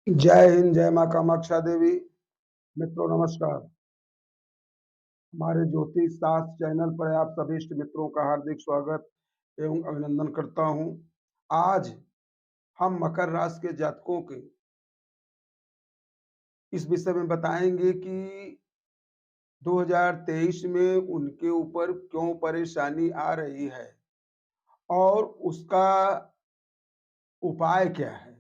जय हिंद, जय माँ कामाक्षा देवी। मित्रों नमस्कार। हमारे ज्योतिष शास्त्र चैनल पर आप सभी इष्ट मित्रों का हार्दिक स्वागत एवं अभिनंदन करता हूँ। आज हम मकर राशि के जातकों के इस विषय में बताएंगे कि 2023 में उनके ऊपर क्यों परेशानी आ रही है और उसका उपाय क्या है,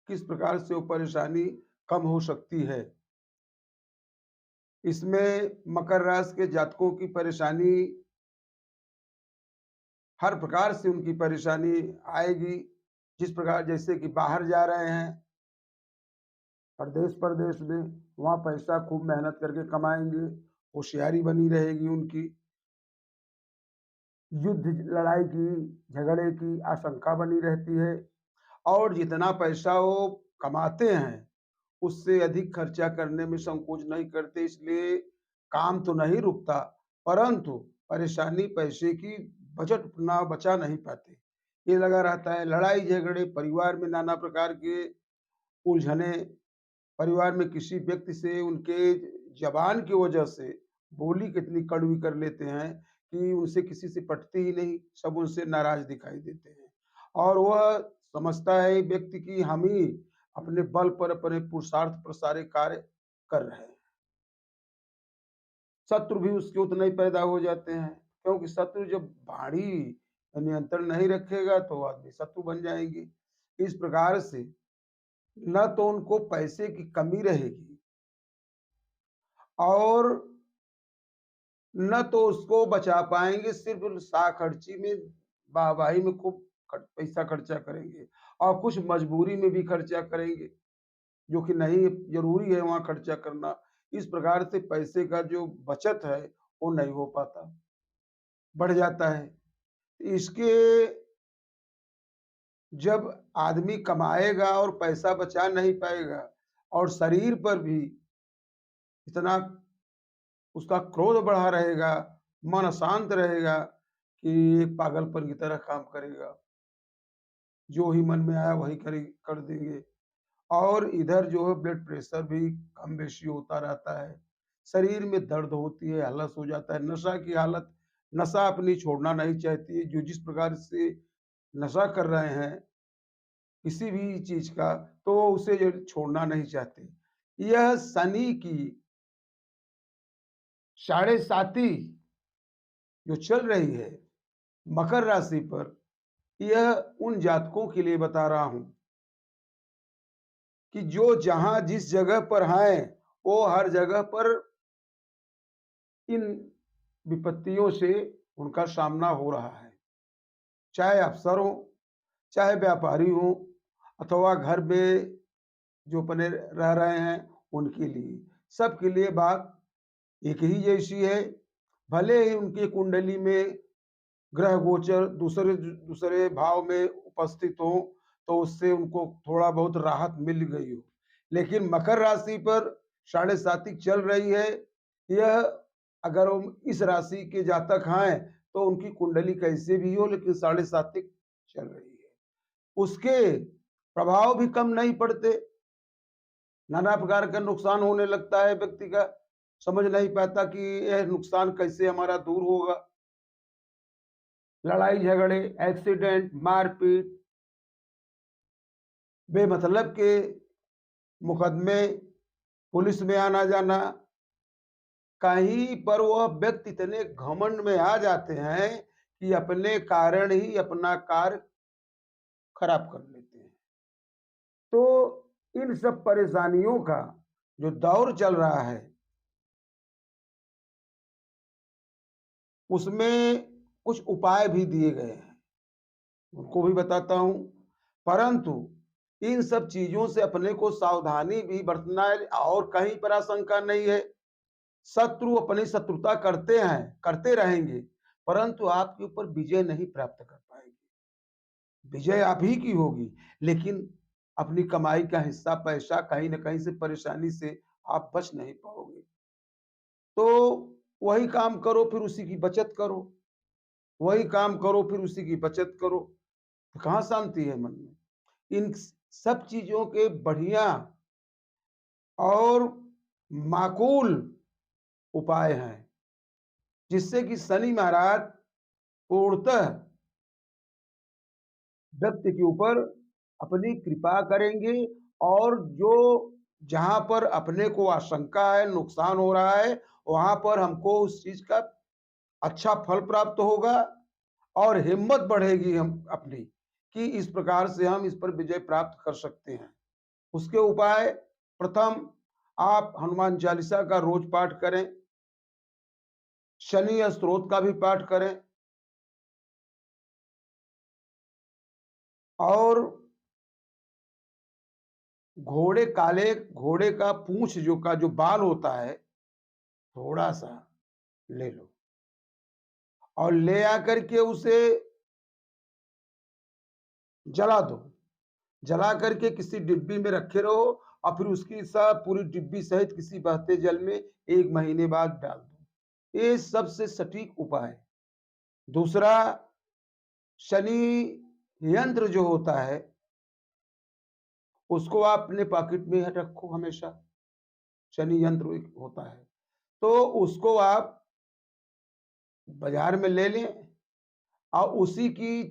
किस प्रकार से वो परेशानी कम हो सकती है। इसमें मकर राशि के जातकों की परेशानी हर प्रकार से उनकी परेशानी आएगी। जिस प्रकार जैसे कि बाहर जा रहे हैं प्रदेश परदेश में, वहाँ पैसा खूब मेहनत करके कमाएंगे, होशियारी बनी रहेगी उनकी, युद्ध लड़ाई की झगड़े की आशंका बनी रहती है और जितना पैसा वो कमाते हैं उससे अधिक खर्चा करने में संकोच नहीं करते, इसलिए काम तो नहीं रुकता परंतु परेशानी पैसे की बजट ना बचा नहीं पाते। ये लगा रहता है लड़ाई झगड़े, परिवार में नाना प्रकार के उलझने, परिवार में किसी व्यक्ति से उनके जबान की वजह से बोली कितनी कड़वी कर लेते हैं कि उनसे किसी से पटती ही नहीं, सब उनसे नाराज दिखाई देते हैं और वह समझता है व्यक्ति कि हम ही अपने बल पर अपने पुरुषार्थ पर सारे कार्य कर रहे हैं। शत्रु भी उसके उतने ही पैदा हो जाते हैं, क्योंकि शत्रु जब भारी नियंत्रण नहीं रखेगा तो आदमी शत्रु बन जाएंगे। इस प्रकार से न तो उनको पैसे की कमी रहेगी और न तो उसको बचा पाएंगे, सिर्फ साखर्ची में, वाहवाही में खूब पैसा खर्चा करेंगे और कुछ मजबूरी में भी खर्चा करेंगे जो कि नहीं जरूरी है वहां खर्चा करना। इस प्रकार से पैसे का जो बचत है वो नहीं हो पाता, बढ़ जाता है। इसके जब आदमी कमाएगा और पैसा बचा नहीं पाएगा और शरीर पर भी इतना उसका क्रोध बढ़ा रहेगा, मन अशांत रहेगा कि एक पागलपन की तरह काम करेगा, जो ही मन में आया वही कर देंगे और इधर जो है ब्लड प्रेशर भी कम बेशी होता रहता है, शरीर में दर्द होती है, आलस हो जाता है, नशा की हालत, नशा अपनी छोड़ना नहीं चाहती है। जो जिस प्रकार से नशा कर रहे हैं किसी भी चीज का, तो वो उसे जो छोड़ना नहीं चाहते। यह शनि की साढ़े साती जो चल रही है मकर राशि पर, यह उन जातकों के लिए बता रहा हूं कि जो जहां जिस जगह पर हैं वो हर जगह पर इन विपत्तियों से उनका सामना हो रहा है, चाहे अफसर हो, चाहे व्यापारी हो, अथवा घर में जो अपने रह रहे हैं उनके लिए, सबके लिए बात एक ही जैसी है। भले ही उनकी कुंडली में ग्रह गोचर दूसरे दूसरे भाव में उपस्थित हो तो उससे उनको थोड़ा बहुत राहत मिल गई हो, लेकिन मकर राशि पर साढ़े साती चल रही है। यह अगर हम इस राशि के जातक हैं तो उनकी कुंडली कैसे भी हो लेकिन साढ़े सात्विक चल रही है, उसके प्रभाव भी कम नहीं पड़ते, नाना प्रकार का नुकसान होने लगता है व्यक्ति का, समझ नहीं पाता कि यह नुकसान कैसे हमारा दूर होगा। लड़ाई झगड़े, एक्सीडेंट, मारपीट, बेमतलब के मुकदमे, पुलिस में आना जाना, कहीं पर वह व्यक्ति इतने घमंड में आ जाते हैं कि अपने कारण ही अपना कार्य खराब कर लेते हैं। तो इन सब परेशानियों का जो दौर चल रहा है उसमें कुछ उपाय भी दिए गए हैं, उनको भी बताता हूं, परंतु इन सब चीजों से अपने को सावधानी भी बरतना है और कहीं पर आशंका नहीं है। शत्रु अपनी शत्रुता करते हैं, करते रहेंगे, परंतु आपके ऊपर विजय नहीं प्राप्त कर पाएंगे। विजय आप ही की होगी, लेकिन अपनी कमाई का हिस्सा पैसा कहीं ना कहीं से परेशानी से आप बच नहीं पाओगे। तो वही काम करो फिर उसी की बचत करो, वही काम करो फिर उसी की बचत करो, तो कहाँ शांति है मन में। इन सब चीजों के बढ़िया और माकूल उपाय हैं, जिससे कि शनि महाराज पूर्णतः व्यक्ति के ऊपर अपनी कृपा करेंगे और जो जहाँ पर अपने को आशंका है, नुकसान हो रहा है, वहाँ पर हमको उस चीज़ का अच्छा फल प्राप्त होगा और हिम्मत बढ़ेगी हम अपनी कि इस प्रकार से हम इस पर विजय प्राप्त कर सकते हैं। उसके उपाय प्रथम आप हनुमान चालीसा का रोज पाठ करें, शनि स्तोत्र का भी पाठ करें और घोड़े का पूँछ जो बाल होता है, थोड़ा-सा ले लो और ले आकर के उसे जला दो। जला करके किसी डिब्बी में रखे रहो और फिर उसकी सब पूरी डिब्बी सहित किसी बहते जल में 1 महीने बाद डाल दो। ये सबसे सटीक उपाय है। दूसरा, शनि यंत्र जो होता है, उसको आप अपने पॉकेट में रखो हमेशा। शनि यंत्र एक होता है, तो उसको आप बाजार में ले लें और उसी की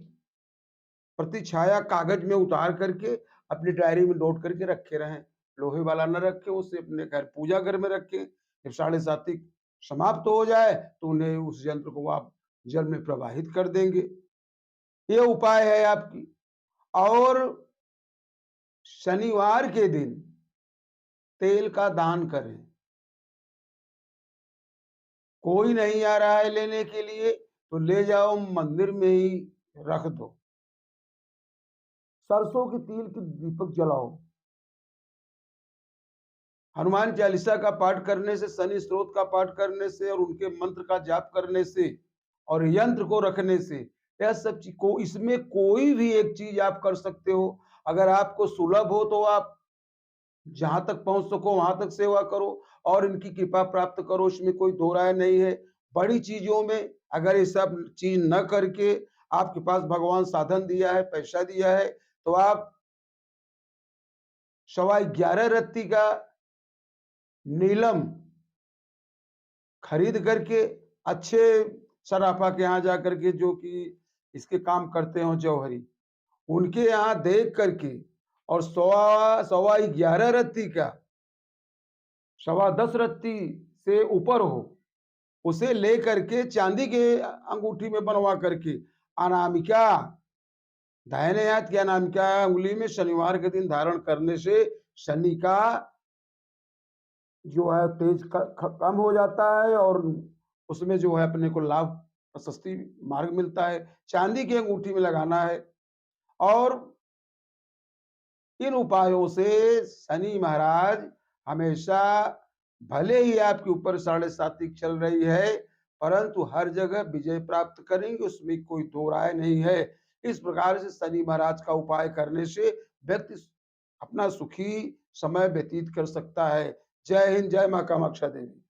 प्रतिछाया कागज में उतार करके अपनी डायरी में नोट करके रखे रहें। लोहे वाला न रखें, उसे अपने घर पूजा घर में रखें। जब साढ़े सात्विक समाप्त हो जाए तो उन्हें उस यंत्र को आप जल में प्रवाहित कर देंगे। ये उपाय है आपकी। और शनिवार के दिन तेल का दान करें। कोई नहीं आ रहा है लेने के लिए तो ले जाओ मंदिर में ही रख दो। सरसों के तेल के दीपक जलाओ। हनुमान चालीसा का पाठ करने से, शनि स्त्रोत का पाठ करने से और उनके मंत्र का जाप करने से और यंत्र को रखने से, यह सब चीज को इसमें कोई भी एक चीज आप कर सकते हो। अगर आपको सुलभ हो तो आप जहां तक पहुंच सको वहां तक सेवा करो और इनकी कृपा प्राप्त करो, इसमें कोई दो राय नहीं है। बड़ी चीजों में अगर ये सब चीज न करके आपके पास भगवान साधन दिया है, पैसा दिया है, तो आप 11.25 रत्ती का नीलम खरीद करके अच्छे सराफा के यहाँ जा करके, जो कि इसके काम करते हो जौहरी, उनके यहाँ देख करके और सवा सवा 11 रत्ती का, 10.25 रत्ती से ऊपर हो, उसे ले करके चांदी के अंगूठी में बनवा करके अनामिका, दाहिने हाथ की अनामिका उंगली में शनिवार के दिन धारण करने से शनि का जो है तेज कम हो जाता है और उसमें जो है अपने को लाभ प्रशस्ति मार्ग मिलता है। चांदी की अंगूठी में लगाना है और इन उपायों से शनि महाराज हमेशा, भले ही आपके ऊपर साढ़े सात्विक चल रही है, परंतु हर जगह विजय प्राप्त करेंगे, उसमें कोई दो राय नहीं है। इस प्रकार से शनि महाराज का उपाय करने से व्यक्ति अपना सुखी समय व्यतीत कर सकता है। जय हिंद, जय मां कामाक्षा देवी।